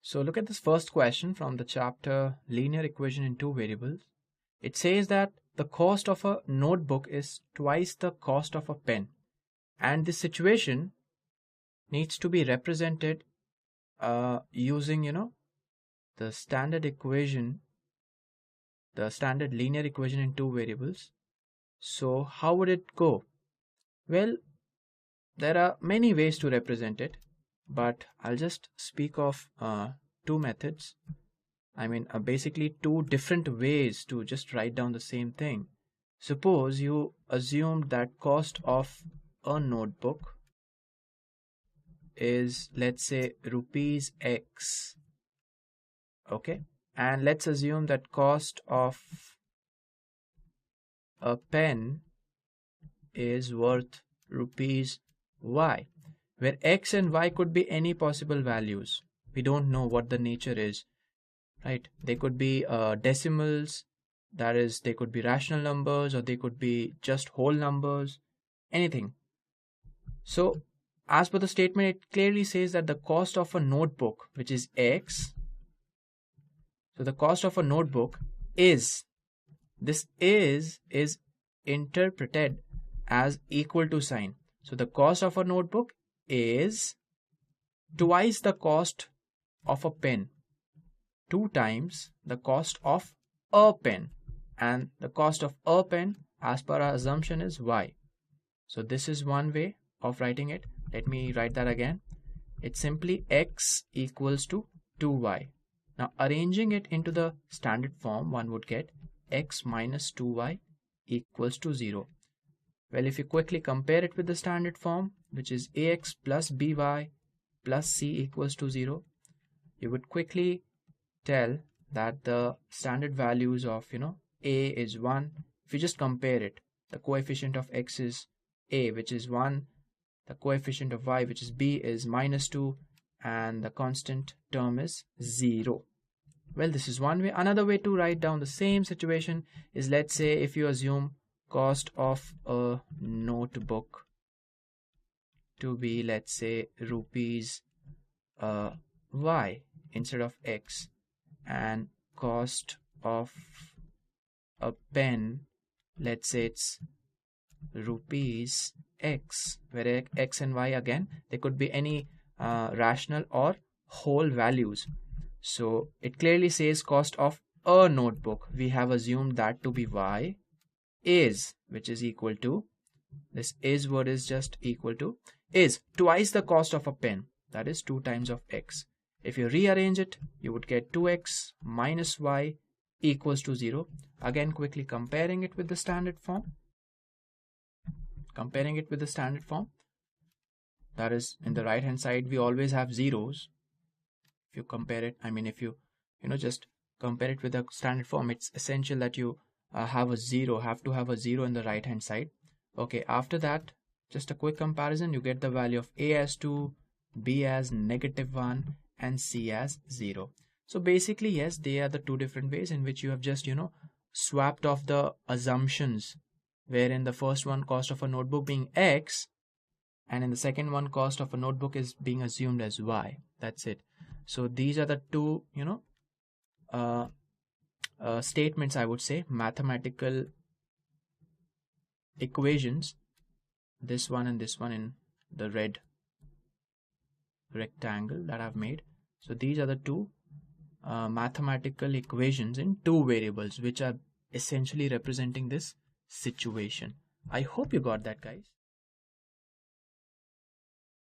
So look at this first question from the chapter Linear Equation in Two Variables. It says that the cost of a notebook is twice the cost of a pen, and this situation needs to be represented using the standard equation, the standard linear equation in two variables. So how would it go? Well, there are many ways to represent it, but I'll just speak of two methods. Basically two different ways to just write down the same thing. Suppose you assumed that cost of a notebook is, let's say, rupees X. Okay, and let's assume that cost of a pen is worth rupees Y, where X and Y could be any possible values. We don't know what the nature is, right? They could be decimals, that is, they could be rational numbers, or they could be just whole numbers, anything. So as per the statement, it clearly says that the cost of a notebook, which is X, so the cost of a notebook is, this is interpreted as equal to sign. So the cost of a notebook is twice the cost of a pen, 2 times the cost of a pen, and the cost of a pen as per our assumption is Y. So this is one way of writing it. Let me write that again. It's simply X equals to 2Y. Now arranging it into the standard form, one would get X minus 2Y equals to 0. Well, if you quickly compare it with the standard form, which is AX plus BY plus C equals to 0, you would quickly tell that the standard values of A is 1. If you just compare it, the coefficient of X is A, which is 1, the coefficient of Y, which is B, is minus 2, and the constant term is 0. Well, this is one way. Another way to write down the same situation is, let's say, if you assume cost of a notebook to be, let's say, rupees Y instead of X, and cost of a pen, let's say it's rupees X, where X and Y, again, they could be any rational or whole values. So it clearly says cost of a notebook. We have assumed that to be Y is, which is equal to, this is word is just equal to, is twice the cost of a pen, that is 2 times of X. If you rearrange it, you would get 2X minus Y equals to 0. Again, quickly comparing it with the standard form. Comparing it with the standard form, that is, in the right hand side, we always have zeros. If you compare it, if you just compare it with the standard form, it's essential that you have to have a zero in the right hand side. Okay, after that, just a quick comparison, you get the value of A as 2, B as -1, and C as 0. So basically, yes, they are the two different ways in which you have just swapped off the assumptions, where in the first one, cost of a notebook being X, and in the second one, cost of a notebook is being assumed as Y. That's it. So these are the two statements, I would say, mathematical equations, this one and this one in the red rectangle that I've made. So these are the two mathematical equations in two variables, which are essentially representing this situation. I hope you got that, guys.